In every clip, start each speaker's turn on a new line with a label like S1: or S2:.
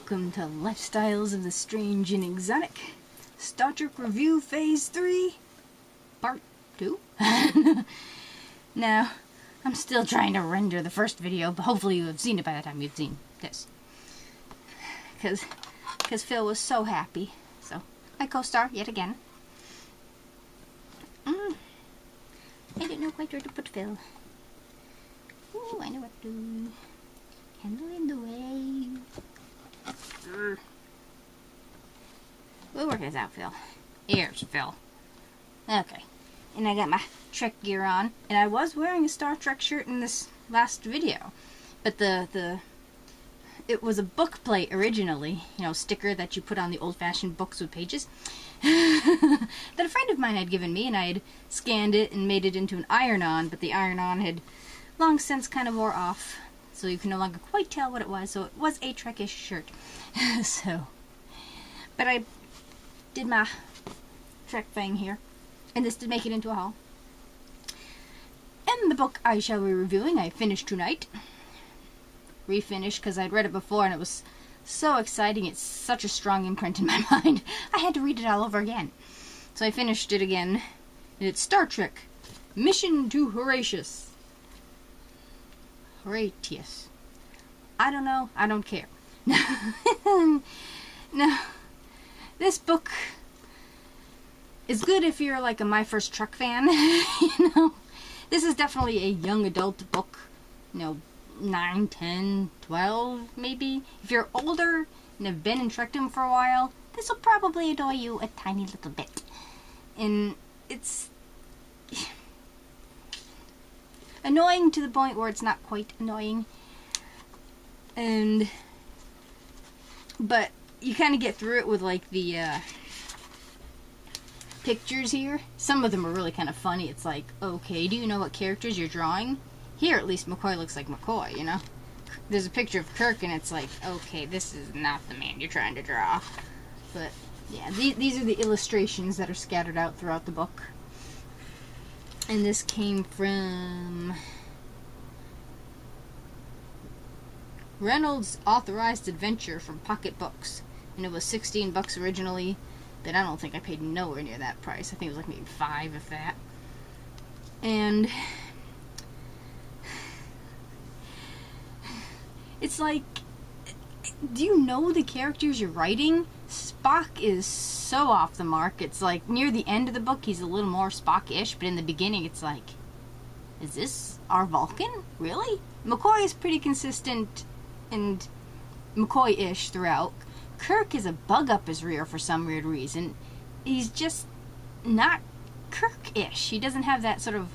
S1: Welcome to Lifestyles of the Strange and Exotic, Star Trek Review Phase 3, Part 2. Now, I'm still trying to render the first video, but hopefully you have seen it by the time you've seen this. Because Phil was so happy. So, my co-star, yet again. I don't know quite where to put Phil. Ooh, I know what to do. Candle in the way. We'll work this out, Phil. Here's Phil. Okay. And I got my Trek gear on. And I was wearing a Star Trek shirt in this last video. But it was a book plate originally. You know, sticker that you put on the old-fashioned books with pages. That a friend of mine had given me. And I had scanned it and made it into an iron-on. But the iron-on had long since kind of wore off. So you can no longer quite tell what it was. So it was a Trek-ish shirt. But I did my Trek thing here. And this did make it into a haul. And the book I shall be reviewing, I finished tonight. Refinished because I'd read it before and it was so exciting. It's such a strong imprint in my mind. I had to read it all over again. So I finished it again. And it's Star Trek Mission to Horatious. Horatious. I don't know. I don't care. No. This book is good if you're like a My First Trek fan. You know, this is definitely a young adult book. You know, 9, 10, 12 maybe. If you're older and have been in Trekdom for a while, this will probably annoy you a tiny little bit. And it's annoying to the point where it's not quite annoying. But you kind of get through it with like the pictures here. Some of them are really kind of funny. It's like, okay, do you know what characters you're drawing? Here, at least, McCoy looks like McCoy, you know? There's a picture of Kirk, and it's like, okay, this is not the man you're trying to draw. But, yeah, these are the illustrations that are scattered out throughout the book. And this came from Reynolds Authorized Adventure from Pocket Books. And it was $16 originally, but I don't think I paid nowhere near that price. I think it was like maybe $5 if that. And it's like, do you know the characters you're writing? Spock is so off the mark. It's like near the end of the book he's a little more Spock-ish, but in the beginning it's like, is this our Vulcan? Really? McCoy is pretty consistent and McCoy-ish throughout. Kirk is a bug up his rear for some weird reason. He's just not Kirk-ish. He doesn't have that sort of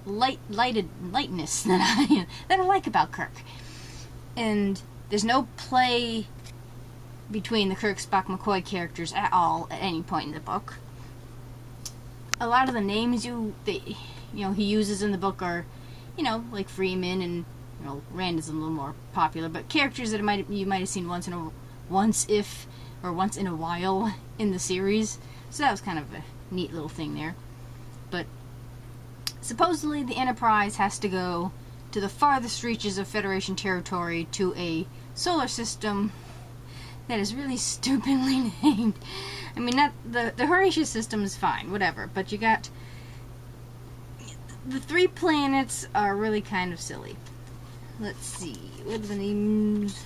S1: lightness that I like about Kirk. And there's no play between the Kirk, Spock, McCoy characters at all at any point in the book. A lot of the names he uses in the book are, you know, like Freeman and, you know, Rand is a little more popular, but characters that you might have seen once in a while in the series. So that was kind of a neat little thing there. But supposedly the Enterprise has to go to the farthest reaches of Federation territory to a solar system that is really stupidly named. I mean, not the Horatious system is fine, whatever, but you got the 3 planets are really kind of silly. Let's see, what are the names?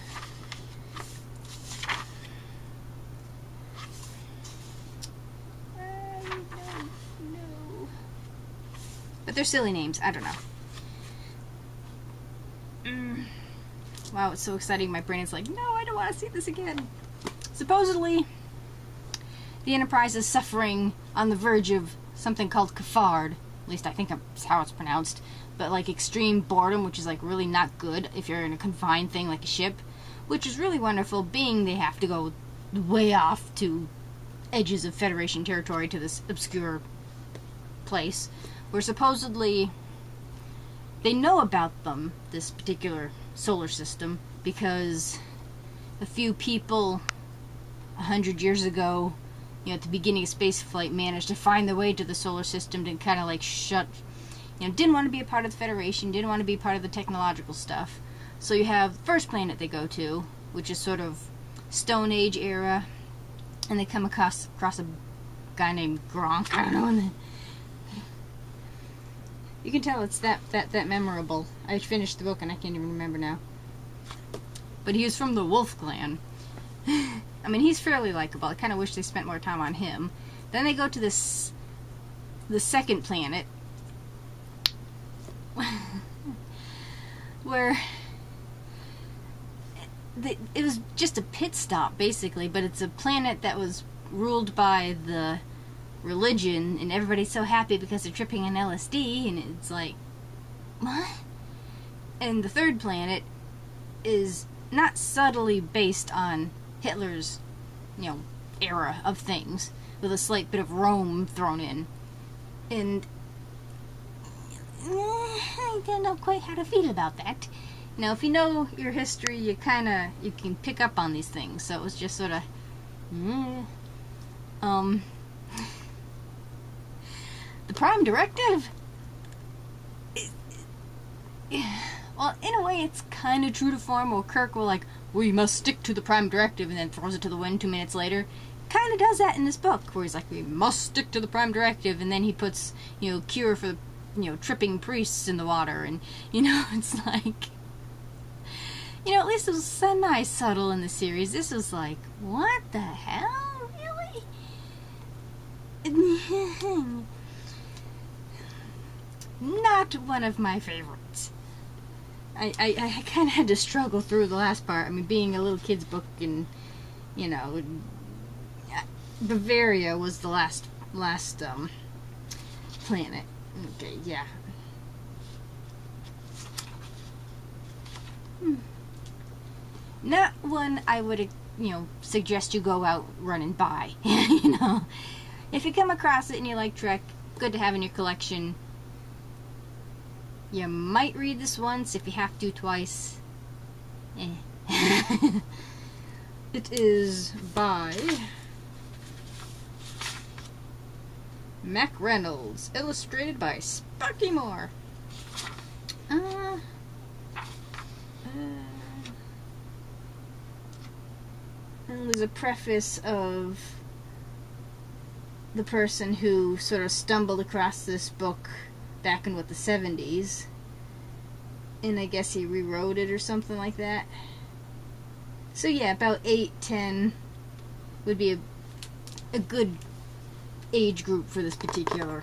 S1: I don't know. But they're silly names, I don't know. Wow, it's so exciting. My brain is like, no, I don't want to see this again. Supposedly, the Enterprise is suffering on the verge of something called cafard. At least I think that's how it's pronounced. But like extreme boredom, which is like really not good if you're in a confined thing like a ship. Which is really wonderful, being they have to go way off to edges of Federation territory to this obscure place. Where supposedly they know about them, this particular solar system, because a few people 100 years ago, you know, at the beginning of spaceflight, managed to find their way to the solar system to kind of like didn't want to be a part of the Federation, didn't want to be part of the technological stuff. So you have the first planet they go to, which is sort of Stone Age era, and they come across a guy named Gronk. I don't know. And you can tell it's that memorable. I finished the book and I can't even remember now. But he was from the Wolf Clan. I mean, he's fairly likable. I kind of wish they spent more time on him. Then they go to the second planet, where it was just a pit stop, basically, but it's a planet that was ruled by the religion, and everybody's so happy because they're tripping on LSD, and it's like, what? And the third planet is not subtly based on Hitler's, era of things, with a slight bit of Rome thrown in. And I don't know quite how to feel about that. Now, if you know your history, you can pick up on these things. So it was just sort of, the Prime Directive. Well, in a way, it's kind of true to form. Where Kirk will we must stick to the Prime Directive, and then throws it to the wind 2 minutes later. Kind of does that in this book, where he's like, we must stick to the Prime Directive, and then he puts, cure for, tripping priests in the water, and, it's like, at least it was semi-subtle in the series. This was like, what the hell? Really? Not one of my favorites. I kind of had to struggle through the last part. I mean, being a little kid's book, and, Bavaria was the last planet. Okay, yeah. Not one I would, suggest you go out running by. If you come across it and you like Trek, good to have in your collection. You might read this once. If you have to, twice. It is by Mac Reynolds, illustrated by Sparky Moore. And there's a preface of the person who sort of stumbled across this book back in, the 70s. And I guess he rewrote it or something like that. So yeah, about 8, 10 would be a good age group for this particular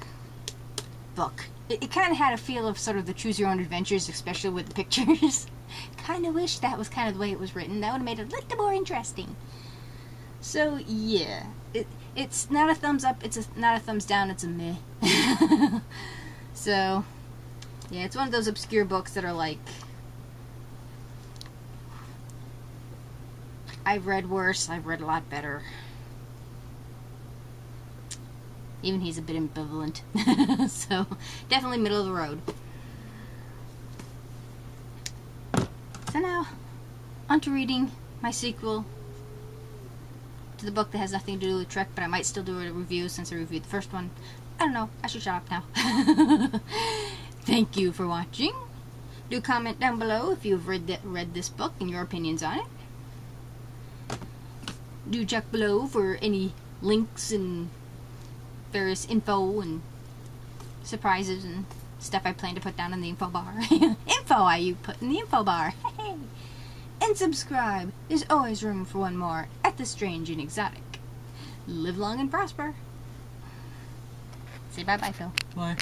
S1: book. It kind of had a feel of sort of the Choose Your Own Adventures, especially with the pictures. Kind of wish that was kind of the way it was written. That would have made it a little more interesting. So yeah, it's not a thumbs up, it's not a thumbs down, it's a meh. So yeah, it's one of those obscure books that are like, I've read worse, I've read a lot better. Even he's a bit ambivalent. So, definitely middle of the road. So now, on to reading my sequel to the book that has nothing to do with Trek, but I might still do a review since I reviewed the first one. I don't know, I should shut up now. Thank you for watching. Do comment down below if you've read this book and your opinions on it. Do check below for any links and various info and surprises and stuff I plan to put down in the info bar. Info I put in the info bar. And subscribe. There's always room for one more at the Strange and Exotic. Live long and prosper. Say bye-bye, Phil.
S2: Bye.